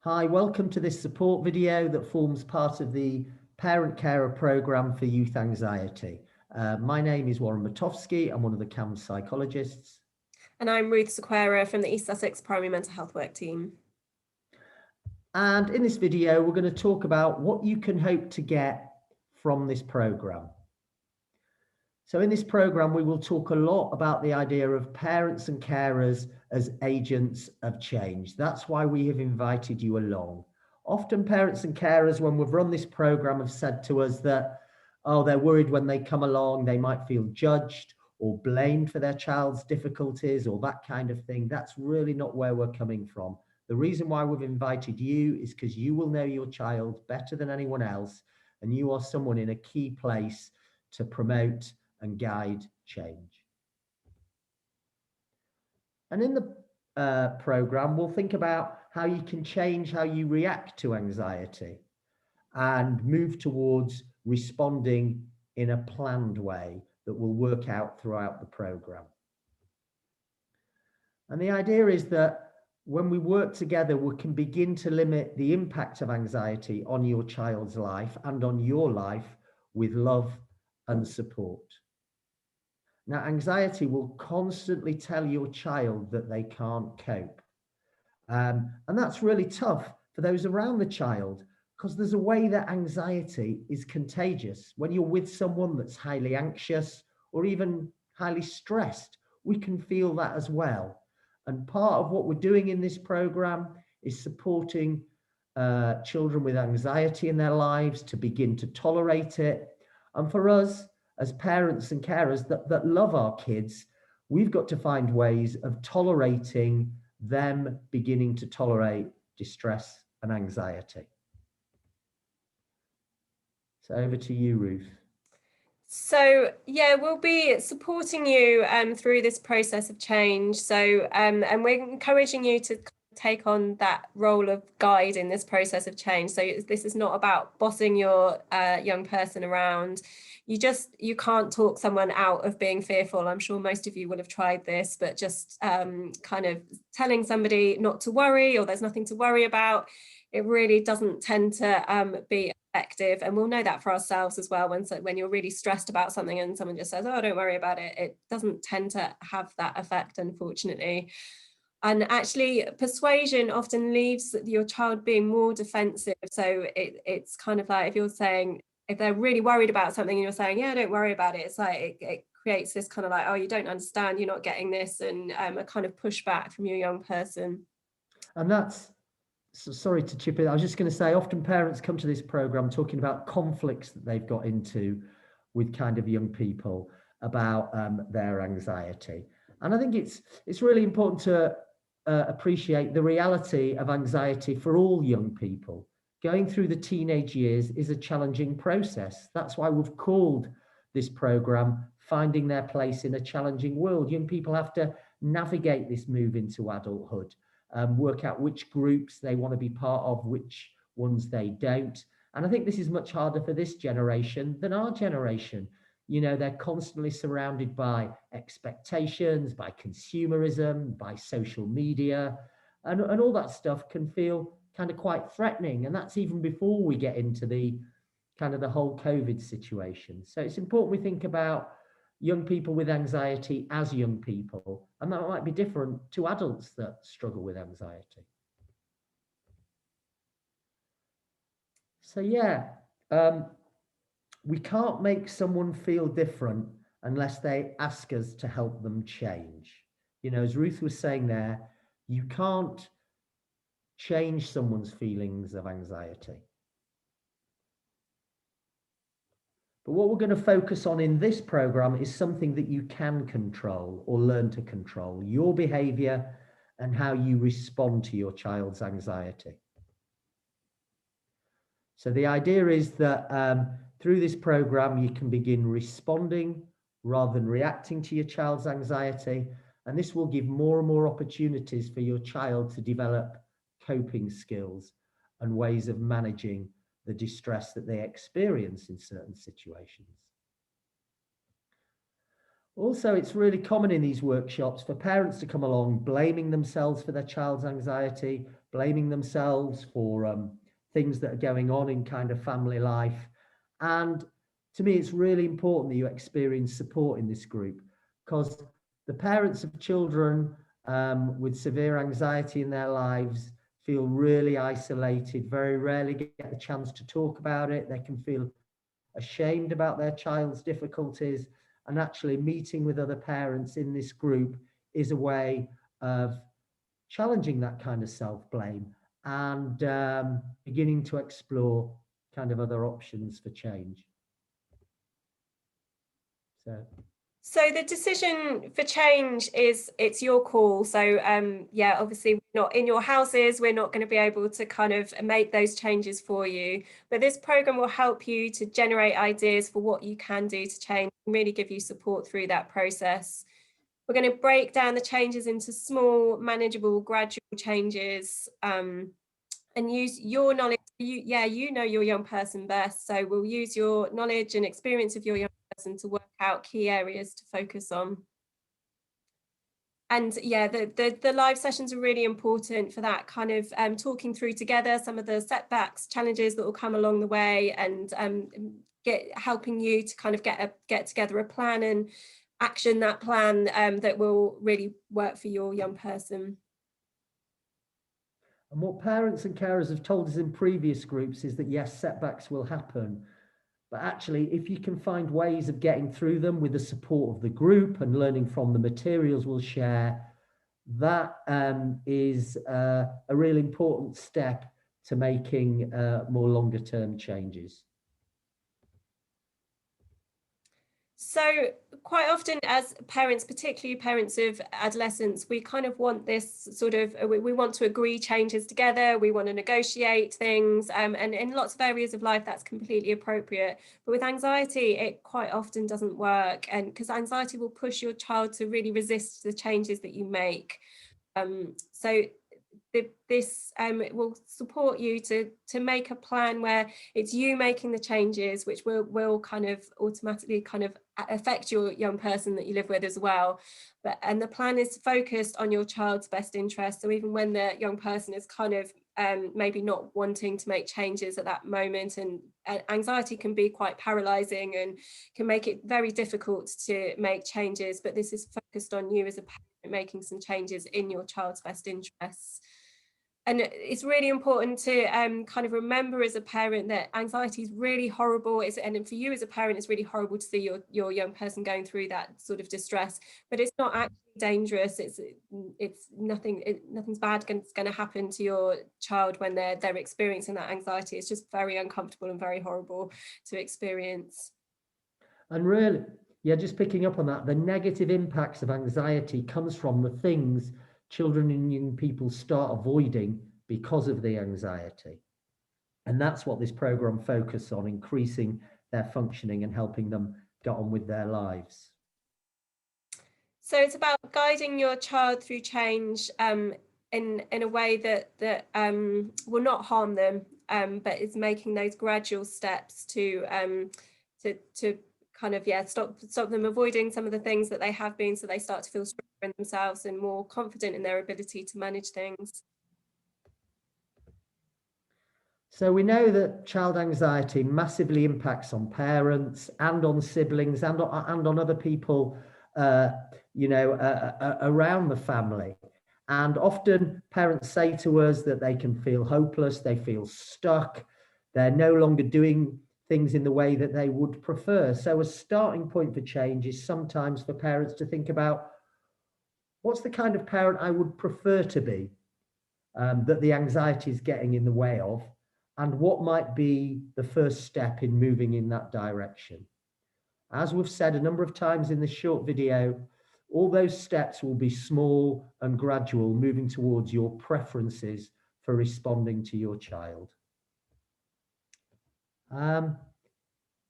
Hi, welcome to this support video that forms part of the Parent Carer Programme for Youth Anxiety. My name is Warren Matofsky. I'm one of the CAMS psychologists. And I'm Ruth Sequeira from the East Sussex Primary Mental Health Work team. And in this video, we're going to talk about what you can hope to get from this programme. So in this programme, we will talk a lot about the idea of parents and carers as agents of change. That's why we have invited you along. Often parents and carers, when we've run this programme, have said to us that, oh, they're worried when they come along, they might feel judged or blamed for their child's difficulties or that kind of thing. That's really not where we're coming from. The reason why we've invited you is because you will know your child better than anyone else, and you are someone in a key place to promote and guide change. And in the programme, we'll think about how you can change how you react to anxiety and move towards responding in a planned way that will work out throughout the programme. And the idea is that when we work together, we can begin to limit the impact of anxiety on your child's life and on your life with love and support. Now, anxiety will constantly tell your child that they can't cope. And that's really tough for those around the child, because there's a way that anxiety is contagious. When you're with someone that's highly anxious or even highly stressed, we can feel that as well. And part of what we're doing in this program is supporting children with anxiety in their lives to begin to tolerate it. And for us, as parents and carers that love our kids, we've got to find ways of tolerating them beginning to tolerate distress and anxiety. So over to you, Ruth. So yeah, we'll be supporting you through this process of change. So and we're encouraging you to take on that role of guide in this process of change. So this is not about bossing your young person around. You can't talk someone out of being fearful. I'm sure most of you will have tried this, but just kind of telling somebody not to worry or there's nothing to worry about, it really doesn't tend to be effective. And we'll know that for ourselves as well. When you're really stressed about something and someone just says, oh, don't worry about it, it doesn't tend to have that effect, unfortunately. And actually, persuasion often leaves your child being more defensive. So it's kind of like if they're really worried about something and you're saying, yeah, don't worry about it, it's like it creates this kind of like, oh, you don't understand, you're not getting this, and a kind of pushback from your young person. And that's, so sorry to chip in, I was just going to say, often parents come to this program talking about conflicts that they've got into with kind of young people about their anxiety. And I think it's really important to appreciate the reality of anxiety for all young people. Going through the teenage years is a challenging process. That's why we've called this program Finding Their Place in a Challenging World. Young people have to navigate this move into adulthood, work out which groups they want to be part of, which ones they don't. And I think this is much harder for this generation than our generation. You know, they're constantly surrounded by expectations, by consumerism, by social media, and all that stuff can feel kind of quite threatening. And that's even before we get into the kind of the whole COVID situation. So it's important we think about young people with anxiety as young people, and that might be different to adults that struggle with anxiety. So yeah, we can't make someone feel different unless they ask us to help them change. You know, as Ruth was saying there, you can't change someone's feelings of anxiety. But what we're going to focus on in this program is something that you can control or learn to control: your behavior and how you respond to your child's anxiety. So the idea is that through this program, you can begin responding rather than reacting to your child's anxiety. And this will give more and more opportunities for your child to develop coping skills and ways of managing the distress that they experience in certain situations. Also, it's really common in these workshops for parents to come along blaming themselves for their child's anxiety, blaming themselves for things that are going on in kind of family life. And to me, it's really important that you experience support in this group, because the parents of children with severe anxiety in their lives feel really isolated, very rarely get the chance to talk about it. They can feel ashamed about their child's difficulties, and actually meeting with other parents in this group is a way of challenging that kind of self-blame and beginning to explore kind of other options for change. So the decision for change it's your call. So yeah, obviously we're not in your houses, we're not going to be able to kind of make those changes for you, but this program will help you to generate ideas for what you can do to change and really give you support through that process. We're going to break down the changes into small, manageable, gradual changes, and use your knowledge. You know your young person best, so we'll use your knowledge and experience of your young person to work out key areas to focus on. And yeah, the live sessions are really important for that kind of talking through together some of the setbacks, challenges that will come along the way, and helping you to kind of get together a plan and action that plan that will really work for your young person. And what parents and carers have told us in previous groups is that yes, setbacks will happen, but actually if you can find ways of getting through them with the support of the group and learning from the materials we'll share, that is a really important step to making more longer term changes. So quite often as parents, particularly parents of adolescents, we kind of want this sort of, we want to agree changes together, we want to negotiate things, and in lots of areas of life that's completely appropriate. But with anxiety, it quite often doesn't work, and because anxiety will push your child to really resist the changes that you make. So this will support you to make a plan where it's you making the changes, which will kind of automatically kind of affect your young person that you live with as well. And the plan is focused on your child's best interest. So even when the young person is kind of maybe not wanting to make changes at that moment, and anxiety can be quite paralyzing and can make it very difficult to make changes, but this is focused on you as a parent making some changes in your child's best interests. And it's really important to kind of remember as a parent that anxiety is really horrible. And for you as a parent, it's really horrible to see your young person going through that sort of distress, but it's not actually dangerous. It's nothing's bad going to happen to your child when they're experiencing that anxiety. It's just very uncomfortable and very horrible to experience. And really, yeah, just picking up on that, the negative impacts of anxiety comes from the things children and young people start avoiding because of the anxiety. And that's what this program focuses on, increasing their functioning and helping them get on with their lives. So it's about guiding your child through change in a way that will not harm them, but is making those gradual steps to kind of stop them avoiding some of the things that they have been, so they start to feel stronger in themselves and more confident in their ability to manage things. So we know that child anxiety massively impacts on parents and on siblings and on other people, around the family. And often parents say to us that they can feel hopeless, they feel stuck, they're no longer doing things in the way that they would prefer. So a starting point for change is sometimes for parents to think about, what's the kind of parent I would prefer to be, that the anxiety is getting in the way of, and what might be the first step in moving in that direction. As we've said a number of times in this short video, all those steps will be small and gradual, moving towards your preferences for responding to your child.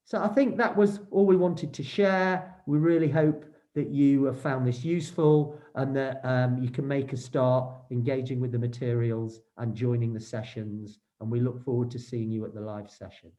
So I think that was all we wanted to share. We really hope that you have found this useful and that you can make a start engaging with the materials and joining the sessions. And we look forward to seeing you at the live session.